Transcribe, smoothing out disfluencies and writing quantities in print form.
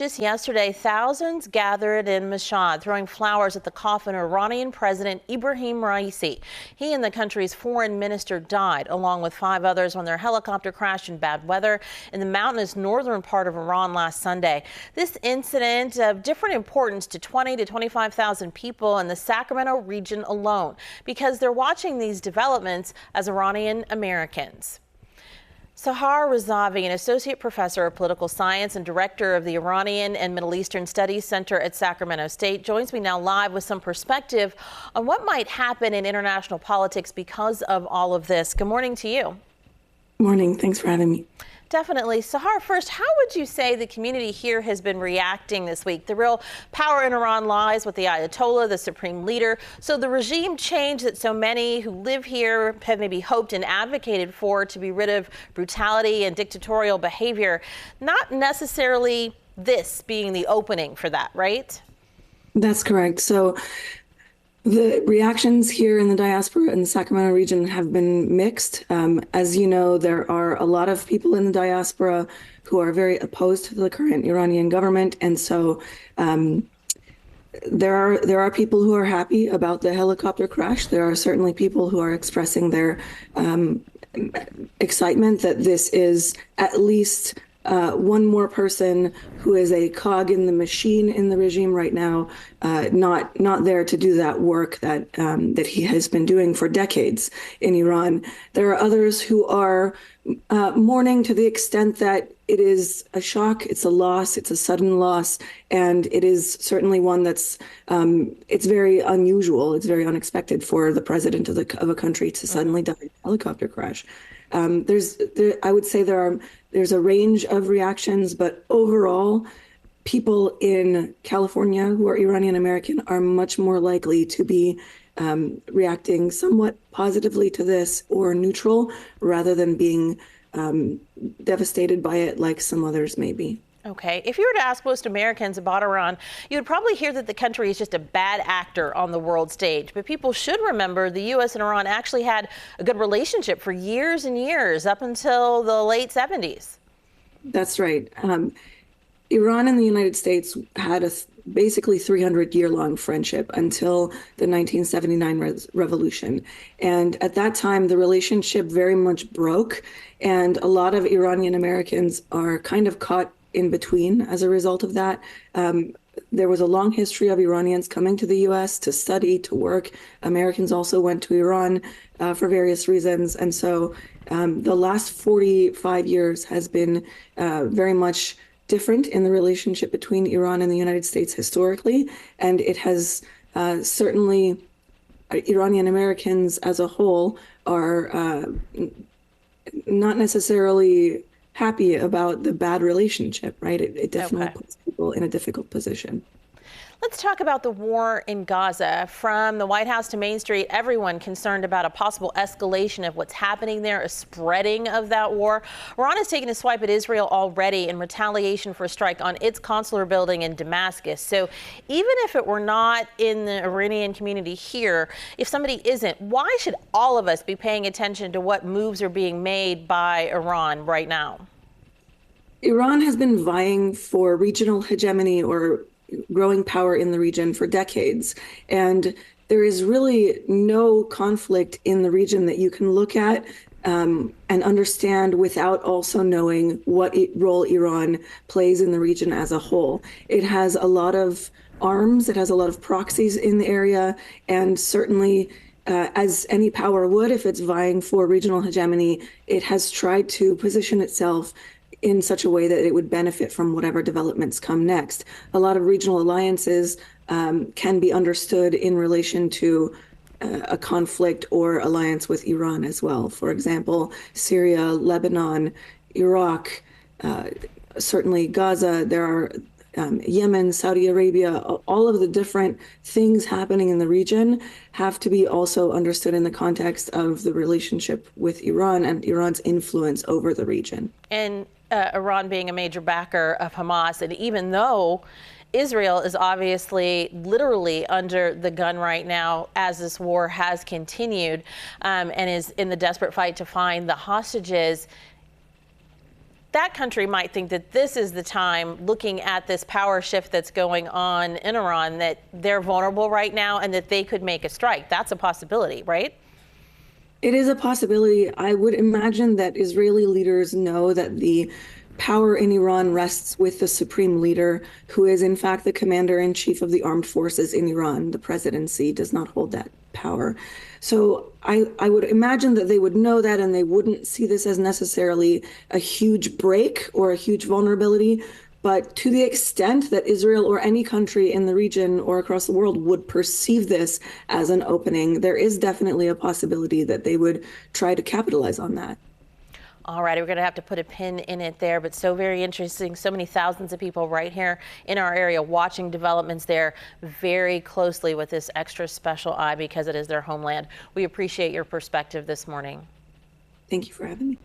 Just yesterday, thousands gathered in Mashhad, throwing flowers at the coffin of Iranian President Ebrahim Raisi. He and the country's foreign minister died, along with 5 others, when their helicopter crashed in bad weather in the mountainous northern part of Iran last Sunday. This incident of different importance to 20 to 25,000 people in the Sacramento region alone, because they're watching these developments as Iranian Americans. Sahar Razavi, an associate professor of political science and director of the Iranian and Middle Eastern Studies Center at Sacramento State, joins me now live with some perspective on what might happen in international politics because of all of this. Good morning to you. Morning. Thanks for having me. Definitely. Sahar, first, how would you say the community here has been reacting this week? The real power in Iran lies with the Ayatollah, the supreme leader. So the regime change that so many who live here have maybe hoped and advocated for, to be rid of brutality and dictatorial behavior, not necessarily this being the opening for that, right? That's correct. So the reactions here in the diaspora in the Sacramento region have been mixed. As you know, there are a lot of people in the diaspora who are very opposed to the current Iranian government. And so there are people who are happy about the helicopter crash. There are certainly people who are expressing their excitement that this is at least one more person who is a cog in the machine in the regime right now, not there to do that work that he has been doing for decades in Iran. There are others who are mourning to the extent that it is a shock, it's a loss, it's a sudden loss, and it is certainly one that's it's very unusual, it's very unexpected for the president of a country to suddenly die in a helicopter crash. I would say there's a range of reactions, but overall, people in California who are Iranian American are much more likely to be reacting somewhat positively to this or neutral, rather than being devastated by it like some others may be. Okay. If you were to ask most Americans about Iran, you would probably hear that the country is just a bad actor on the world stage. But people should remember the U.S. and Iran actually had a good relationship for years and years, up until the late 70s. That's right. Iran and the United States had a basically 300-year-long friendship until the 1979 revolution. And at that time, the relationship very much broke. And a lot of Iranian Americans are kind of caught in between as a result of that. There was a long history of Iranians coming to the U.S. to study, to work. Americans also went to Iran for various reasons. And so the last 45 years has been very much different in the relationship between Iran and the United States historically. And it has certainly, Iranian Americans as a whole are not necessarily happy about the bad relationship, right? It definitely puts people in a difficult position. Let's talk about the war in Gaza. From the White House to Main Street, everyone concerned about a possible escalation of what's happening there, a spreading of that war. Iran has taken a swipe at Israel already in retaliation for a strike on its consular building in Damascus. So even if it were not in the Iranian community here, if somebody isn't, why should all of us be paying attention to what moves are being made by Iran right now? Iran has been vying for regional hegemony or growing power in the region for decades. And there is really no conflict in the region that you can look at and understand without also knowing what role Iran plays in the region as a whole. It has a lot of arms, it has a lot of proxies in the area, and certainly as any power would, if it's vying for regional hegemony, it has tried to position itself in such a way that it would benefit from whatever developments come next. A lot of regional alliances can be understood in relation to a conflict or alliance with Iran as well. For example, Syria, Lebanon, Iraq, certainly Gaza, there are Yemen, Saudi Arabia, all of the different things happening in the region have to be also understood in the context of the relationship with Iran and Iran's influence over the region. And Iran being a major backer of Hamas, and even though Israel is obviously literally under the gun right now as this war has continued and is in the desperate fight to find the hostages, that country might think that this is the time, looking at this power shift that's going on in Iran, that they're vulnerable right now and that they could make a strike. That's a possibility, right? It is a possibility. I would imagine that Israeli leaders know that the power in Iran rests with the supreme leader, who is in fact the commander-in-chief of the armed forces in Iran. The presidency does not hold that power. So I would imagine that they would know that, and they wouldn't see this as necessarily a huge break or a huge vulnerability. But to the extent that Israel or any country in the region or across the world would perceive this as an opening, there is definitely a possibility that they would try to capitalize on that. All right, we're going to have to put a pin in it there, but so very interesting. So many thousands of people right here in our area watching developments there very closely with this extra special eye because it is their homeland. We appreciate your perspective this morning. Thank you for having me.